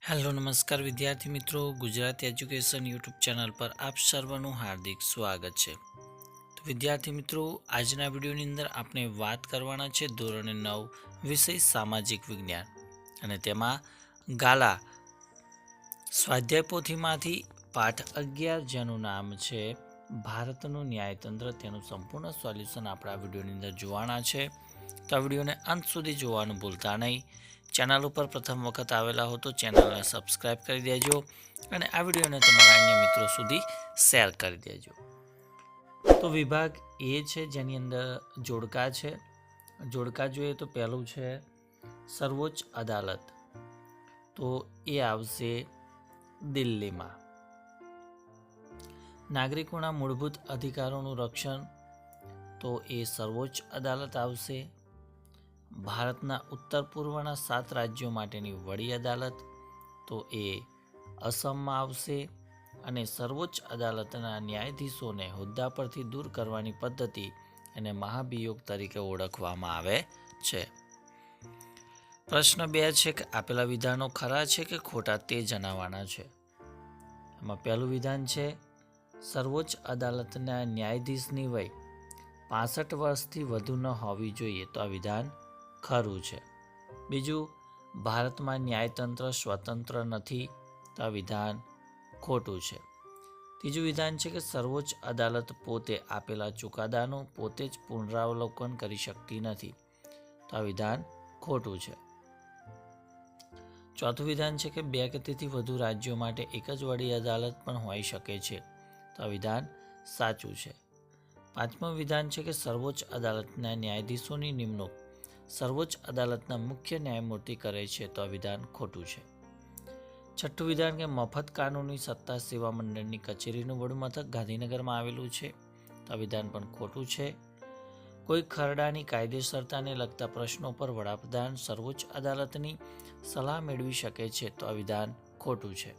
Hello નમસ્કાર વિદ્યાર્થી મિત્રો, ગુજરાતી એજ્યુકેશન યુટ્યુબ ચેનલ પર આપ સર્વનું હાર્દિક સ્વાગત છે। તો વિદ્યાર્થી મિત્રો, આજના વિડીયોની અંદર આપણે વાત કરવાના છે ધોરણ 9 વિષય સામાજિક વિજ્ઞાન અને તેમાં ગાલા સ્વાધ્યાય પોથીમાંથી પાઠ 11 જેનું નામ છે ભારતનું ન્યાયતંત્ર, તેનું સંપૂર્ણ સોલ્યુશન આપણા વિડીયોની અંદર જોવાના છે। તો આ વિડીયોને અંત સુધી જોવાનું ભૂલતા નહીં। ચેનલ ઉપર પ્રથમ વખત આવેલા હો તો ચેનલને સબસ્ક્રાઇબ કરી દેજો અને આ વિડીયોને તમારા અન્ય મિત્રો સુધી શેર કરી દેજો। તો વિભાગ એ છે જેની અંદર જોડકા છે। જોડકા જોઈએ તો પહેલું છે સર્વોચ્ચ અદાલત, તો એ આવશે દિલ્હીમાં। નાગરિકોના મૂળભૂત અધિકારોનું રક્ષણ, તો એ સર્વોચ્ચ અદાલત આવશે। ભારતના ઉત્તર પૂર્વના 7 રાજ્યો માટેની વડી અદાલત, તો એ અસમમાં આવશે। અને સર્વોચ્ચ અદાલતના ન્યાયાધીશોને હોદ્દા પરથી દૂર કરવાની પદ્ધતિ અને મહાભિયોગ તરીકે ઓળખવામાં આવે છે। પ્રશ્ન 2 છે કે આપેલા વિધાનો ખરા છે કે ખોટા તે જણાવવાના છે। એમાં પહેલું વિધાન છે સર્વોચ્ચ અદાલતના ન્યાયાધીશની વય 65 વર્ષથી વધુ ન હોવી જોઈએ, તો આ વિધાન ખરું છે। બીજું, ભારતમાં ન્યાયતંત્ર સ્વતંત્ર નથી, તો આ વિધાન ખોટું છે। ત્રીજું વિધાન છે કે સર્વોચ્ચ અદાલત પોતે આપેલા ચુકાદાનું પોતે જ પુનરાવલોકન કરી શકતી નથી, તો આ વિધાન ખોટું છે। ચોથું વિધાન છે કે 2 કે તેથી વધુ રાજ્યો માટે એક જ વડી અદાલત પણ હોઈ શકે છે, તો આ વિધાન સાચું છે। પાંચમું વિધાન છે કે સર્વોચ્ચ અદાલતના ન્યાયાધીશોની નિમણૂક સર્વોચ્ચ અદાલતના મુખ્ય ન્યાયમૂર્તિ કરે છે, તો આ વિધાન ખોટું છે। છઠ્ઠું વિધાન કે મફત કાનૂની સત્તા સેવા મંડળની કચેરીનું વડું મથક ગાંધીનગરમાં આવેલું છે, તો આ વિધાન પણ ખોટું છે। કોઈ ખરડાની કાયદેસરતાને લગતા પ્રશ્નો પર વડાપ્રધાન સર્વોચ્ચ અદાલતની સલાહ મેળવી શકે છે, તો આ વિધાન ખોટું છે।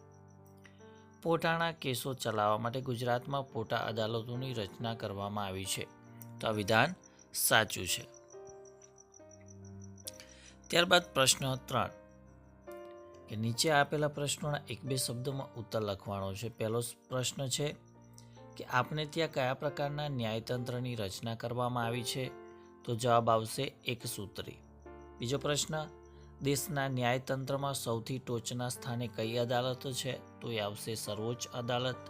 પોટાના કેસો ચલાવવા માટે ગુજરાતમાં પોટા અદાલતોની રચના કરવામાં આવી છે, તો આ વિધાન સાચું છે। ત્યારબાદ પ્રશ્ન 3 કે નીચે આપેલા પ્રશ્નોના 1-2 શબ્દોમાં ઉત્તર લખવાનો છે। પહેલો પ્રશ્ન છે કે આપને ત્યાં કયા પ્રકારના ન્યાયતંત્રની રચના કરવામાં આવી છે, તો જવાબ આવશે એકસૂત્રી। બીજો પ્રશ્ન, દેશના ન્યાયતંત્રમાં સૌથી ટોચના સ્થાને કઈ અદાલતો છે, તો એ આવશે સર્વોચ્ચ અદાલત।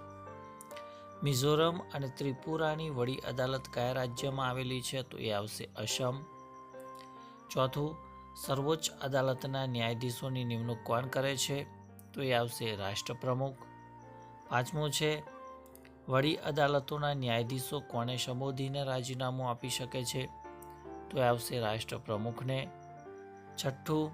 મિઝોરમ અને ત્રિપુરાની વડી અદાલત કયા રાજ્યમાં આવેલી છે, તો એ આવશે અસમ। ચોથું, સર્વોચ્ચ અદાલતના ન્યાયાધીશોની નિમણૂક કોણ કરે છે, તો એ આવશે રાષ્ટ્રપ્રમુખ। પાંચમું છે વડી અદાલતોના ન્યાયાધીશો કોને સંબોધીને રાજીનામું આપી શકે છે, તો એ આવશે રાષ્ટ્રપ્રમુખને। છઠ્ઠું,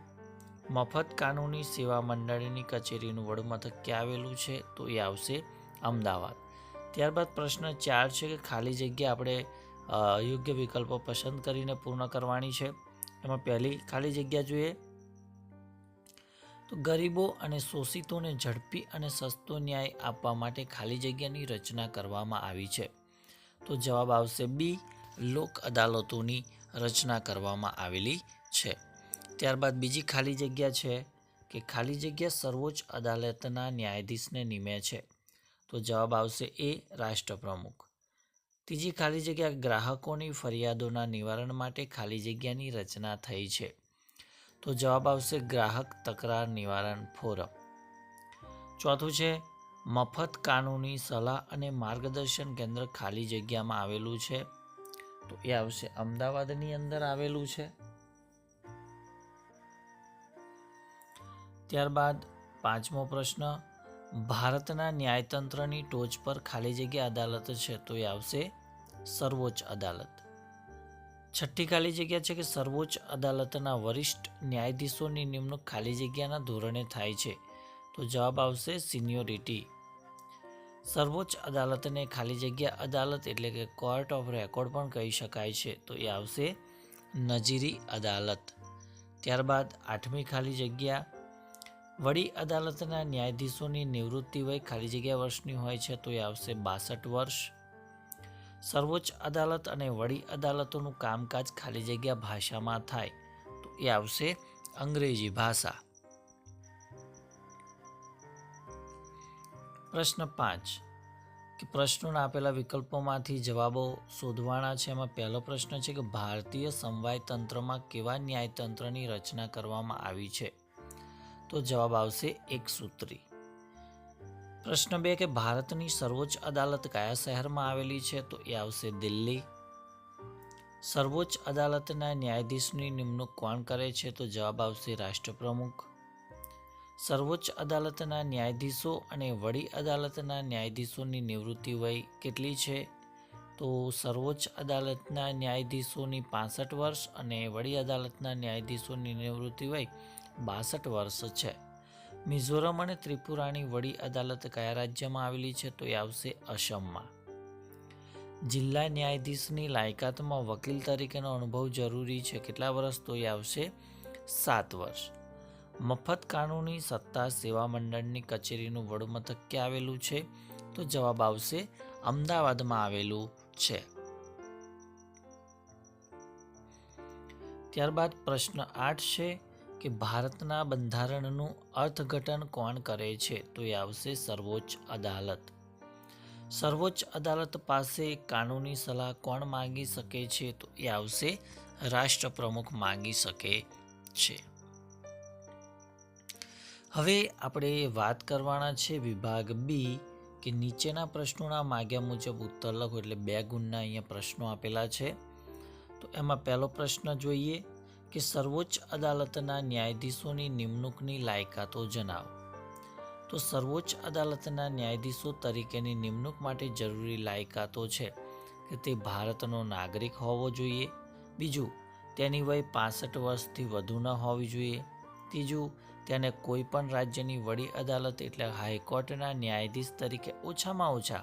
મફત કાનૂની સેવા મંડળની કચેરીનું વડું મથક ક્યાં આવેલું છે, તો એ આવશે અમદાવાદ। ત્યારબાદ પ્રશ્ન 4 છે કે ખાલી જગ્યા આપણે યોગ્ય વિકલ્પો પસંદ કરીને પૂર્ણ કરવાની છે। એમાં પહેલી ખાલી જગ્યા જોઈએ તો ગરીબો અને શોષિતોને ઝડપી અને સસ્તો ન્યાય આપવા માટે ખાલી જગ્યાની રચના કરવામાં આવી છે, તો જવાબ આવશે બી, લોક અદાલતોની રચના કરવામાં આવેલી છે। ત્યારબાદ બીજી ખાલી જગ્યા છે કે ખાલી જગ્યા સર્વોચ્ચ અદાલતના ન્યાયાધીશને નિમે છે, તો જવાબ આવશે એ, રાષ્ટ્રપ્રમુખ। ત્રીજી ખાલી જગ્યા ગ્રાહકોની ફરિયાદોના નિવારણ માટે ખાલી જગ્યાની રચના થઈ છે, તો જવાબ આવશે ગ્રાહક તકરાર નિવારણ ફોરમ। ચોથું છે મફત કાનૂની સલાહ અને માર્ગદર્શન કેન્દ્ર ખાલી જગ્યામાં આવેલું છે, તો એ આવશે અમદાવાદની અંદર આવેલું છે। ત્યારબાદ પાંચમો પ્રશ્ન, ભારતના ન્યાયતંત્રની ટોચ પર ખાલી જગ્યા અદાલત છે, તો એ આવશે સર્વોચ્ચ અદાલત। છઠ્ઠી ખાલી જગ્યા છે કે સર્વોચ્ચ અદાલતના વરિષ્ઠ ન્યાયાધીશોની નિમણૂક ખાલી જગ્યાના ધોરણે થાય છે, તો જવાબ આવશે સિનિયોરિટી। સર્વોચ્ચ અદાલતને ખાલી જગ્યા અદાલત એટલે કે કોર્ટ ઓફ રેકોર્ડ પણ કહી શકાય છે, તો એ આવશે નજીરી અદાલત। ત્યારબાદ આઠમી ખાલી જગ્યા, વડી અદાલતના ન્યાયાધીશોની નિવૃત્તિ વય ખાલી જગ્યા વર્ષની હોય છે, તો એ આવશે 62 વર્ષ। સર્વોચ્ચ અદાલત અને વડી અદાલતોનું કામકાજ ખાલી જગ્યા ભાષામાં થાય, તો એ આવશે અંગ્રેજી ભાષા। પ્રશ્ન 5 કે પ્રશ્નોના આપેલા વિકલ્પોમાંથી જવાબો શોધવાના છે. એમાં પહેલો પ્રશ્ન છે કે ભારતીય સમવાય તંત્રમાં કેવા ન્યાયતંત્રની રચના કરવામાં આવી છે? તો જવાબ આવશે એકસૂત્રી. પ્રશ્ન 2 કે ભારતની સર્વોચ્ચ અદાલત કયા શહેરમાં આવેલી છે? તો એ આવશે દિલ્હી. સર્વોચ્ચ અદાલતના ન્યાયાધીશની નિમણૂક કોણ કરે છે? તો જવાબ આવશે રાષ્ટ્રપ્રમુખ. સર્વોચ્ચ અદાલતના ન્યાયાધીશો અને વડી અદાલતના ન્યાયાધીશોની નિવૃત્તિ વય કેટલી છે? તો સર્વોચ્ચ અદાલતના ન્યાયાધીશોની 65 વર્ષ અને વડી અદાલતના ન્યાયાધીશોની નિવૃત્તિ વય 62 વર્ષ છે. મિઝોરમ અને ત્રિપુરાની વડી અદાલત કયા રાજ્યમાં આવેલી છે? તો એ આવશે અસમમાં. જિલ્લા ન્યાયાધીશની લાયકાતમાં વકીલ તરીકેનો અનુભવ જરૂરી છે. કેટલા વર્ષ? તો એ આવશે 7 વર્ષ. મફત કાનૂની સત્તા સેવા મંડળની કચેરીનું વડુમથક ક્યાં આવેલું છે? તો જવાબ આવશે અમદાવાદમાં આવેલું છે. ત્યારબાદ પ્રશ્ન 8 છે કે ભારતના બંધારણનું અર્થઘટન કોણ કરે છે? તો એ આવશે સર્વોચ્ચ અદાલત. સર્વોચ્ચ અદાલત પાસે કાનૂની સલાહ કોણ માંગી શકે છે? તો એ આવશે રાષ્ટ્રપ્રમુખ માંગી શકે છે. હવે આપણે વાત કરવાના છે વિભાગ બી કે નીચેના પ્રશ્નોના માગ્યા મુજબ ઉત્તર લખો. એટલે 2 ગુણના અહીંયા પ્રશ્નો આપેલા છે. તો એમાં પહેલો પ્રશ્ન જોઈએ કે સર્વોચ્ચ અદાલતના ન્યાયાધીશોની નિમણૂકની લાયકાતો જણાવો. તો સર્વોચ્ચ અદાલતના ન્યાયાધીશો તરીકેની નિમણૂક માટે જરૂરી લાયકાતો છે કે તે ભારતનો નાગરિક હોવો જોઈએ. બીજું, તેની વય 65 વર્ષથી વધુ ન હોવી જોઈએ. ત્રીજું, તેને કોઈ પણ રાજ્યની વડી અદાલત એટલે હાઈકોર્ટના ન્યાયાધીશ તરીકે ઓછામાં ઓછા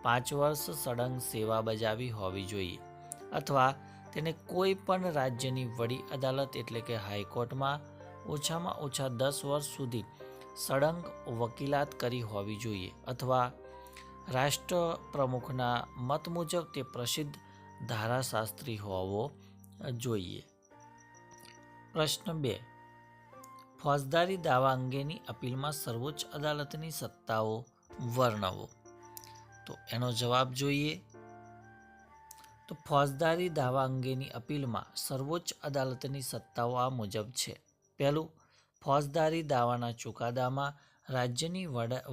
5 વર્ષ સળંગ સેવા બજાવી હોવી જોઈએ અથવા તેને કોઈ પણ રાજ્યની વડી અદાલત એટલે કે હાઈકોર્ટમાં ઓછામાં ઓછા 10 વર્ષ સુધી સળંગ વકીલાત કરી હોવી જોઈએ અથવા રાષ્ટ્રપ્રમુખના મત મુજબ તે પ્રસિદ્ધ ધારાશાસ્ત્રી હોવો જોઈએ. પ્રશ્ન 2 ફોજદારી દાવા અંગેની અપીલમાં સર્વોચ્ચ અદાલતની સત્તાઓ વર્ણવો. તો એનો જવાબ જોઈએ. તો ફોજદારી દાવા અંગેની અપીલમાં સર્વોચ્ચ અદાલતની સત્તાઓ આ મુજબ છે. પહેલું, ફોજદારી દાવાના ચુકાદામાં રાજ્યની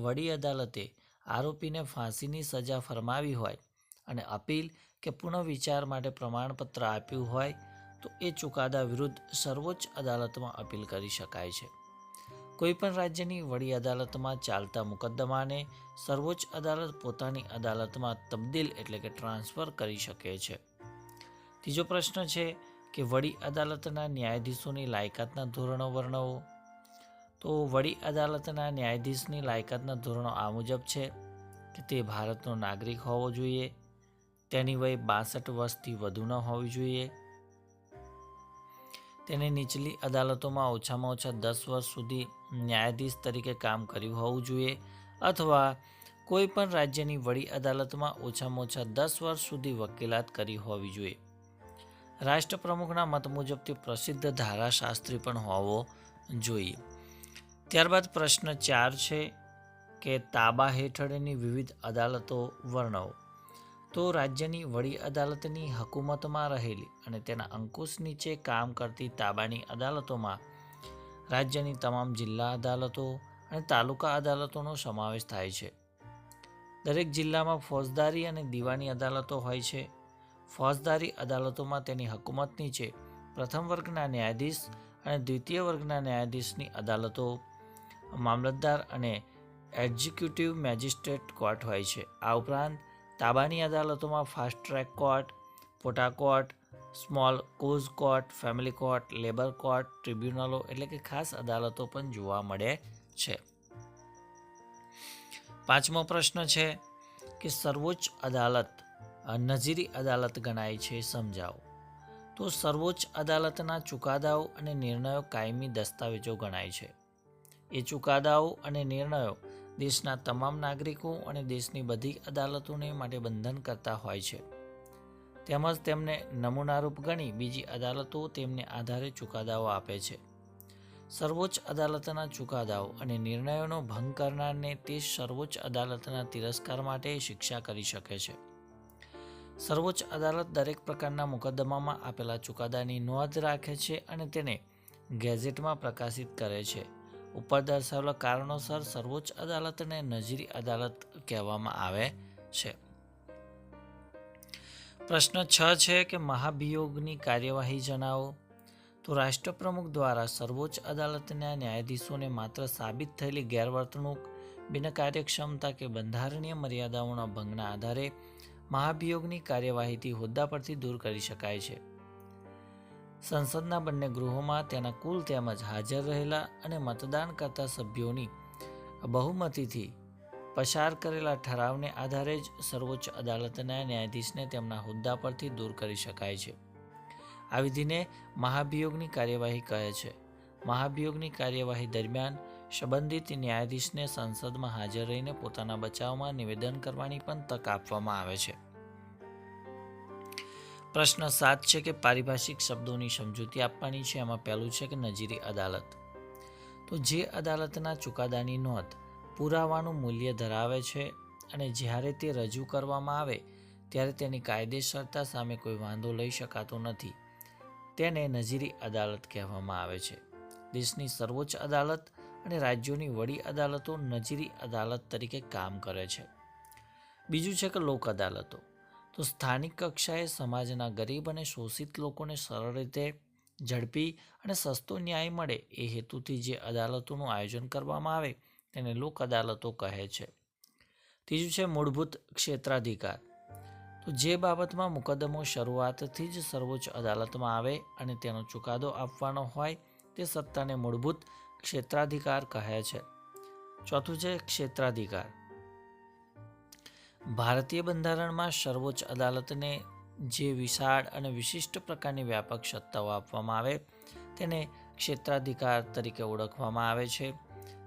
વડી અદાલતે આરોપીને ફાંસીની સજા ફરમાવી હોય અને અપીલ કે પુનઃવિચાર માટે પ્રમાણપત્ર આપ્યું હોય તો એ ચુકાદા વિરુદ્ધ સર્વોચ્ચ અદાલતમાં અપીલ કરી શકાય છે. કોઈપણ રાજ્યની વડી અદાલતમાં ચાલતા મુકદ્દમાને સર્વોચ્ચ અદાલત પોતાની અદાલતમાં તબદીલ એટલે કે ટ્રાન્સફર કરી શકે છે. ત્રીજો પ્રશ્ન છે કે વડી અદાલતના ન્યાયાધીશોની લાયકાતના ધોરણો વર્ણવો. તો વડી અદાલતના ન્યાયાધીશની લાયકાતના ધોરણો આ મુજબ છે કે તે ભારતનો નાગરિક હોવો જોઈએ, તેની વય 62 વર્ષથી વધુ ન હોવી જોઈએ, તેને નીચલી અદાલતોમાં ઓછામાં ઓછા 10 વર્ષ સુધી ન્યાયાધીશ તરીકે કામ કર્યું હોવું જોઈએ અથવા કોઈ પણ રાજ્યની વડી અદાલતમાં ઓછામાં ઓછા 10 વર્ષ સુધી વકીલાત કરી હોવી જોઈએ. રાષ્ટ્રપ્રમુખના મત મુજબ તે પ્રસિદ્ધ ધારાશાસ્ત્રી પણ હોવો જોઈએ. ત્યારબાદ પ્રશ્ન 4 છે કે તાબા હેઠળની વિવિધ અદાલતો વર્ણવો. તો રાજ્યની વડી અદાલતની હકુમતમાં રહેલી અને તેના અંકુશ નીચે કામ કરતી તાબાની અદાલતોમાં રાજ્યની તમામ જિલ્લા અદાલતો અને તાલુકા અદાલતોનો સમાવેશ થાય છે. દરેક જિલ્લામાં ફોજદારી અને દીવાની અદાલતો હોય છે. ફોજદારી અદાલતોમાં તેની હકુમત નીચે પ્રથમ વર્ગના ન્યાયાધીશ અને દ્વિતીય વર્ગના ન્યાયાધીશની અદાલતો, મામલતદાર અને એક્ઝિક્યુટિવ મેજિસ્ટ્રેટ કોર્ટ હોય છે. આ ઉપરાંત તાબાની અદાલતોમાં fast track court, POTA court, small cause court, family court, labour court, ટ્રિબ્યુનલો એટલે કે ખાસ અદાલતો પણ જોવા મળે છે. 5મો પ્રશ્ન છે કે સર્વોચ્ચ અદાલત નજીરી અદાલત ગણાય છે, સમજાવો. તો સર્વોચ્ચ અદાલતના ચુકાદાઓ અને નિર્ણયો કાયમી દસ્તાવેજો ગણાય છે. એ ચુકાદાઓ અને નિર્ણયો દેશના તમામ નાગરિકો અને દેશની બધી અદાલતોને માટે બંધન કરતા હોય છે. તેમજ તેમને નમૂનારૂપ ગણી બીજી અદાલતો તેમને આધારે ચુકાદાઓ આપે છે. સર્વોચ્ચ અદાલતના ચુકાદાઓ અને નિર્ણયોનો ભંગ કરનારને તે સર્વોચ્ચ અદાલતના તિરસ્કાર માટે શિક્ષા કરી શકે છે. સર્વોચ્ચ અદાલત દરેક પ્રકારના મુકદ્દમામાં આપેલા ચુકાદાની નોંધ રાખે છે અને તેને ગેઝેટમાં પ્રકાશિત કરે છે. ઉપર દર્શાવેલા કારણોસર સર્વોચ્ચ અદાલતને નજીરી અદાલત કહેવામાં આવે છે. પ્રશ્ન 6 છે કે મહાભિયોગની કાર્યવાહી જણાવો. તો રાષ્ટ્રપ્રમુખ દ્વારા સર્વોચ્ચ અદાલતના ન્યાયાધીશોને માત્ર સાબિત થયેલી ગેરવર્તણૂક, બિનકાર્યક્ષમતા કે બંધારણીય મર્યાદાઓના ભંગના આધારે મહાભિયોગની કાર્યવાહીથી હોદ્દા પરથી દૂર કરી શકાય છે. સંસદના બંને ગૃહોમાં તેના કુલ તેમજ હાજર રહેલા અને મતદાન કરતા સભ્યોની બહુમતીથી પસાર કરેલા ઠરાવને આધારે જ સર્વોચ્ચ અદાલતના ન્યાયાધીશને તેમના હોદ્દા પરથી દૂર કરી શકાય છે. આ વિધિને મહાભિયોગની કાર્યવાહી કહે છે. મહાભિયોગની કાર્યવાહી દરમિયાન સંબંધિત ન્યાયાધીશને સંસદમાં હાજર રહીને પોતાના બચાવમાં નિવેદન કરવાની પણ તક આપવામાં આવે છે. પ્રશ્ન 7 છે કે પારિભાષિક શબ્દોની સમજૂતી આપવાની છે. એમાં પહેલું છે કે નજીરી અદાલત. તો જે અદાલતના ચુકાદાની નોંધ પુરાવાનું મૂલ્ય ધરાવે છે અને જ્યારે તે રજૂ કરવામાં આવે ત્યારે તેની કાયદેસરતા સામે કોઈ વાંધો લઈ શકાતો નથી, તેને નજીરી અદાલત કહેવામાં આવે છે. દેશની સર્વોચ્ચ અદાલત અને રાજ્યોની વડી અદાલતો નજીરી અદાલત તરીકે કામ કરે છે. બીજું છે કે લોક અદાલતો. તો સ્થાનિક કક્ષાએ સમાજના ગરીબ અને શોષિત લોકોને સરળ રીતે, ઝડપી અને સસ્તો ન્યાય મળે એ હેતુથી જે અદાલતોનું આયોજન કરવામાં આવે તેને લોક અદાલતો કહે છે. ત્રીજું છે મૂળભૂત ક્ષેત્રાધિકાર. તો જે બાબતમાં મુકદ્દમો શરૂઆતથી જ સર્વોચ્ચ અદાલતમાં આવે અને તેનો ચુકાદો આપવાનો હોય તે સત્તાને મૂળભૂત ક્ષેત્રાધિકાર કહે છે. ચોથું છે ક્ષેત્રાધિકાર. ભારતીય બંધારણમાં સર્વોચ્ચ અદાલતને જે વિશાળ અને વિશિષ્ટ પ્રકારની વ્યાપક સત્તાઓ આપવામાં આવે તેને ક્ષેત્રાધિકાર તરીકે ઓળખવામાં આવે છે.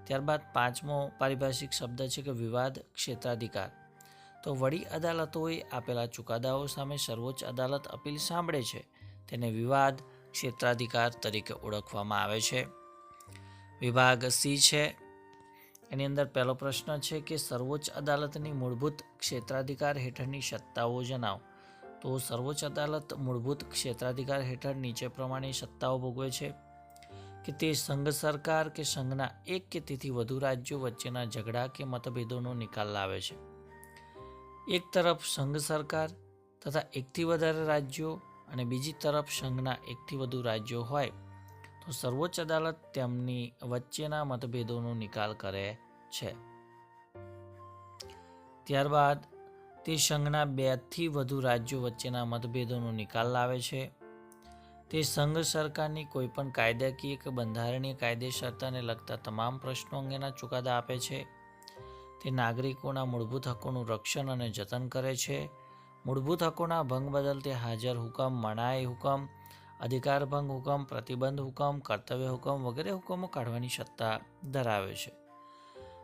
ત્યારબાદ પાંચમો પારિભાષિક શબ્દ છે કે વિવાદ ક્ષેત્રાધિકાર. તો વડી અદાલતોએ આપેલા ચુકાદાઓ સામે સર્વોચ્ચ અદાલત અપીલ સાંભળે છે તેને વિવાદ ક્ષેત્રાધિકાર તરીકે ઓળખવામાં આવે છે. વિભાગ સી છે, એની અંદર પહેલો પ્રશ્ન છે કે સર્વોચ્ચ અદાલતની મૂળભૂત ક્ષેત્રાધિકાર હેઠળની સત્તાઓ જણાવો. તો સર્વોચ્ચ અદાલત મૂળભૂત ક્ષેત્રાધિકાર હેઠળ નીચે પ્રમાણે સત્તાઓ ભોગવે છે કે તે સંઘ સરકાર કે સંઘના એક કે તેથી વધુ રાજ્યો વચ્ચેના ઝઘડા કે મતભેદોનો નિકાલ લાવે છે. એક તરફ સંઘ સરકાર તથા એકથી વધારે રાજ્યો અને બીજી તરફ સંઘના એકથી વધુ રાજ્યો હોય તો સર્વોચ્ચ અદાલત તેમની વચ્ચેના મતભેદોનો નિકાલ કરે છે. ત્યારબાદ તે સંઘના 2 થી વધુ રાજ્યો વચ્ચેના મતભેદોનો નિકાલ લાવે છે. તે સંઘ સરકારની કોઈપણ કાયદાકીય કે બંધારણીય કાયદેસરતાને લગતા તમામ પ્રશ્નો અંગેના ચુકાદા આપે છે. તે નાગરિકોના મૂળભૂત હકોનું રક્ષણ અને જતન કરે છે. મૂળભૂત હકોના ભંગ બદલ તે હાજર હુકમ, મનાઈ હુકમ, અધિકાર ભંગ હુકમ, પ્રતિબંધ હુકમ, કર્તવ્ય હુકમ વગેરે હુકમો કાઢવાની સત્તા ધરાવે છે.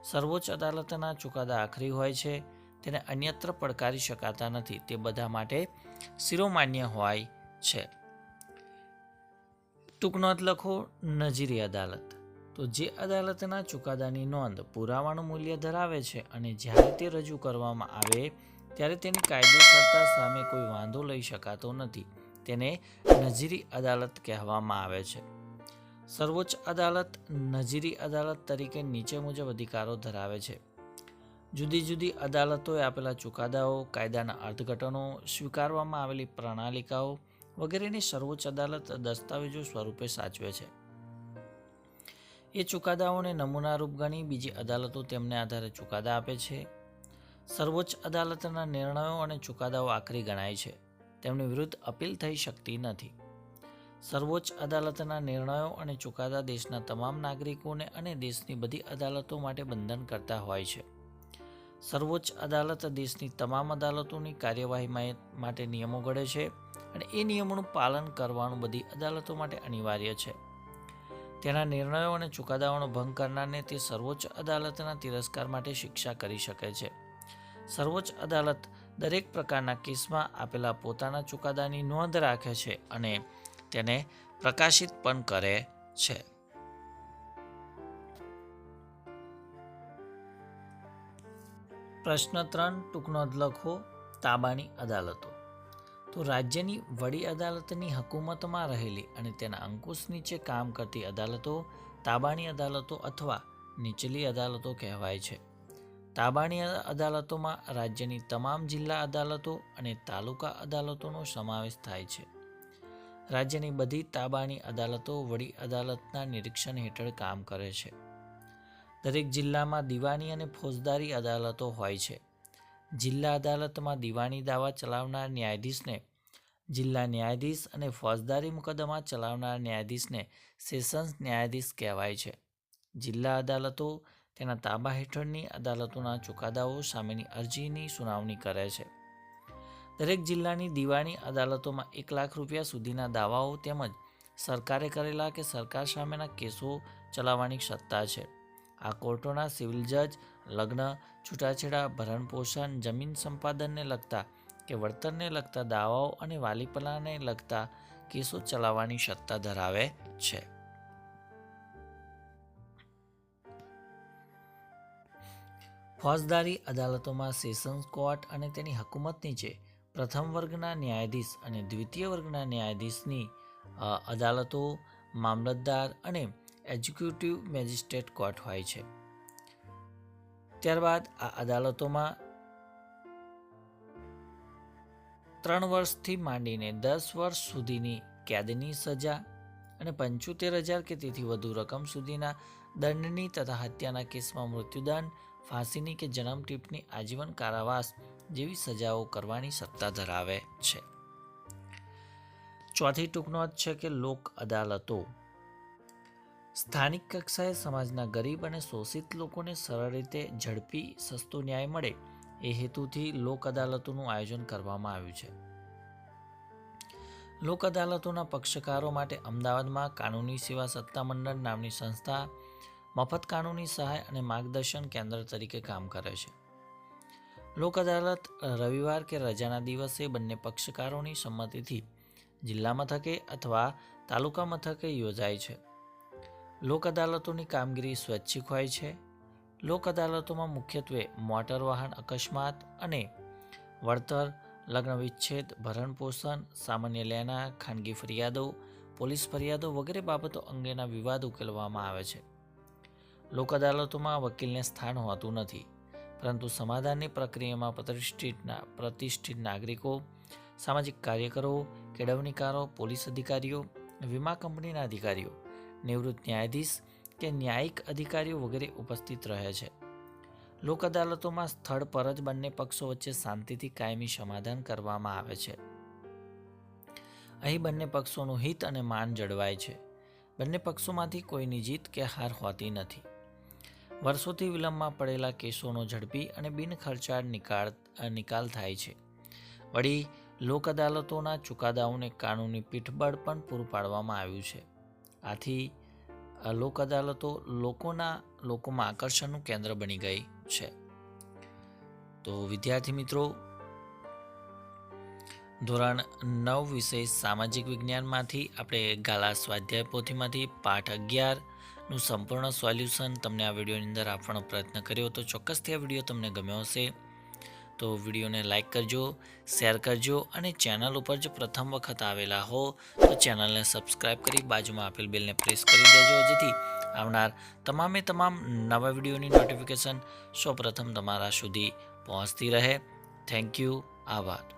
સર્વોચ્ચ અદાલતના ચુકાદા આખરી હોય છે, તેને અન્યત્ર પડકારી શકાતા નથી, તે બધા માટે શિરોમાન્ય હોય છે. ટૂંક નોંધ લખો. નજીરી અદાલત. તો જે અદાલતના ચુકાદાની નોંધ પુરાવાનું મૂલ્ય ધરાવે છે અને જ્યારે તે રજૂ કરવામાં આવે ત્યારે તેની કાયદેસરતા સામે કોઈ વાંધો લઈ શકાતો નથી, તેને નજીરી અદાલત કહેવામાં આવે છે. સર્વોચ્ચ અદાલત નજીરી અદાલત તરીકે નીચે મુજબ અધિકારો ધરાવે છે. જુદી જુદી અદાલતોએ આપેલા ચુકાદાઓ, કાયદાના અર્થઘટનો, સ્વીકારવામાં આવેલી પ્રણાલિકાઓ વગેરેની સર્વોચ્ચ અદાલત દસ્તાવેજો સ્વરૂપે સાચવે છે. એ ચુકાદાઓને નમૂનારૂપ ગણી બીજી અદાલતો તેમને આધારે ચુકાદા આપે છે. સર્વોચ્ચ અદાલતના નિર્ણયો અને ચુકાદાઓ આખરી ગણાય છે, તેમની વિરુદ્ધ અપીલ થઈ શકતી નથી. સર્વોચ્ચ અદાલતના નિર્ણયો અને ચુકાદા દેશના તમામ નાગરિકોને અને દેશની બધી અદાલતો માટે બંધન કરતા હોય છે. સર્વોચ્ચ અદાલત દેશની તમામ અદાલતોની કાર્યવાહી માટે નિયમો ઘડે છે અને એ નિયમોનું પાલન કરવાનું બધી અદાલતો માટે અનિવાર્ય છે. તેના નિર્ણયો અને ચુકાદાઓનો ભંગ કરનારને તે સર્વોચ્ચ અદાલતના તિરસ્કાર માટે શિક્ષા કરી શકે છે. સર્વોચ્ચ અદાલત દરેક પ્રકારના કેસમાં આપેલા પોતાના ચુકાદાની નોંધ રાખે છે અને તેને પ્રકાશિત પણ કરે છે. પ્રશ્ન 3 ટૂંક નોંધ લખો. તાબાની અદાલતો. તો રાજ્યની વડી અદાલતની હકુમતમાં રહેલી અને તેના અંકુશ નીચે કામ કરતી અદાલતો તાબાની અદાલતો અથવા નીચલી અદાલતો કહેવાય છે. તાબાની અદાલતોમાં રાજ્યની તમામ જિલ્લા અદાલતો અને તાલુકા અદાલતોનો સમાવેશ થાય છે. રાજ્યની બધી તાબાની અદાલતો વડી અદાલતના નિરીક્ષણ હેઠળ કામ કરે છે. દરેક જિલ્લામાં દીવાની અને ફોજદારી અદાલતો હોય છે. જિલ્લા અદાલતમાં દીવાની દાવા ચલાવનાર ન્યાયાધીશને જિલ્લા ન્યાયાધીશ અને ફોજદારી મુકદ્દમા ચલાવનાર ન્યાયાધીશને સેશન્સ ન્યાયાધીશ કહેવાય છે. જિલ્લા અદાલતો તેના તાબા હેઠળની અદાલતોના ચુકાદાઓ સામેની અરજીની સુનાવણી કરે છે. દરેક જિલ્લાની દીવાની અદાલતોમાં 1 લાખ રૂપિયા સુધીના દાવાઓ તેમજ સરકારે કરેલા કે સરકાર સામેના કેસો ચલાવવાની સત્તા છે. આ કોર્ટોના સિવિલ જજ લગ્ન, છૂટાછેડા, ભરણપોષણ, જમીન સંપાદનને લગતા કે વળતરને લગતા દાવાઓ અને વાલીપલાને લગતા કેસો ચલાવવાની સત્તા ધરાવે છે. ફોજદારી અદાલતોમાં સેશન્સ કોર્ટ અને તેની હકુમત નીચે પ્રથમ વર્ગના ન્યાયાધીશ અને દ્વિતીય વર્ગના ન્યાયાધીશની અદાલતો, મામલતદાર અને એક્ઝિક્યુટિવ મેજિસ્ટ્રેટ કોર્ટ હોય છે. ત્યારબાદ આ અદાલતોમાં 3 વર્ષથી માંડીને 10 વર્ષ સુધીની કેદની સજા અને 75,000 કે તેથી વધુ રકમ સુધીના દંડની તથા હત્યાના કેસમાં મૃત્યુદંડ, ફાંસીની કે જન્મ ટીપની આજીવન કારાવાસ જેવી સજાઓ કરવાની સત્તા ધરાવે છે. ચોથી ટૂંક નોંધ છે કે લોક અદાલતો. સ્થાનિક કક્ષાએ સમાજના ગરીબ અને શોષિત લોકોને સરળ રીતે ઝડપી સસ્તો ન્યાય મળે એ હેતુથી લોક અદાલતોનું આયોજન કરવામાં આવ્યું છે. લોક અદાલતોના પક્ષકારો માટે અમદાવાદમાં કાનૂની સેવા સત્તામંડળ નામની સંસ્થા મફત કાનૂની સહાય અને માર્ગદર્શન કેન્દ્ર તરીકે કામ કરે છે. લોક અદાલત રવિવાર કે રજાના દિવસે બંને પક્ષકારોની સંમતિથી જિલ્લા મથકે અથવા તાલુકા મથકે યોજાય છે. લોક અદાલતોની કામગીરી સ્વૈચ્છિક હોય છે. લોક અદાલતોમાં મુખ્યત્વે મોટર વાહન અકસ્માત અને વળતર, લગ્ન વિચ્છેદ, ભરણપોષણ, સામાન્ય લેણા, ખાનગી ફરિયાદો, પોલીસ ફરિયાદો વગેરે બાબતો અંગેના વિવાદ ઉકેલવામાં આવે છે. લોક અદાલતોમાં વકીલને સ્થાન હોતું નથી, પરંતુ સમાધાનની પ્રક્રિયામાં પ્રતિષ્ઠિત નાગરિકો, સામાજિક કાર્યકરો, કેળવણીકારો, પોલીસ અધિકારીઓ, વીમા કંપનીના અધિકારીઓ, નિવૃત્ત ન્યાયાધીશ કે ન્યાયિક અધિકારીઓ વગેરે ઉપસ્થિત રહે છે. લોક અદાલતોમાં સ્થળ પર જ બંને પક્ષો વચ્ચે શાંતિથી કાયમી સમાધાન કરવામાં આવે છે. અહીં બંને પક્ષોનું હિત અને માન જળવાય છે. બંને પક્ષોમાંથી કોઈની જીત કે હાર હોતી નથી. વર્ષોથી વિલંબમાં પડેલા કેસોનો ઝડપી અને બિનખર્ચાળ નિકાલ થાય છે. વળી લોક અદાલતોના ચુકાદાઓને કાનૂની પીઠબળ પણ પૂરું પાડવામાં આવ્યું છે. આથી લોક અદાલતો લોકોમાં આકર્ષણનું કેન્દ્ર બની ગઈ છે. તો વિદ્યાર્થી મિત્રો, ધોરણ 9 વિષય સામાજિક વિજ્ઞાનમાંથી આપણે ગાલા સ્વાધ્યાય પોથીમાંથી પાઠ 11નું સંપૂર્ણ સોલ્યુશન તમને આ વિડીયોની અંદર આપવાનો પ્રયત્ન કર્યો. તો ચોક્કસથી આ વિડીયો તમને ગમ્યો હશે તો વિડીયોને લાઇક કરજો, શેર કરજો અને ચેનલ ઉપર જો પ્રથમ વખત આવેલા હો તો ચેનલને સબસ્ક્રાઈબ કરી બાજુમાં આપેલ બેલને પ્રેસ કરી દેજો, જેથી આવનાર તમામ નવા વિડીયોની નોટિફિકેશન સૌપ્રથમ તમારા સુધી પહોંચતી રહે. Thank you. આભાર.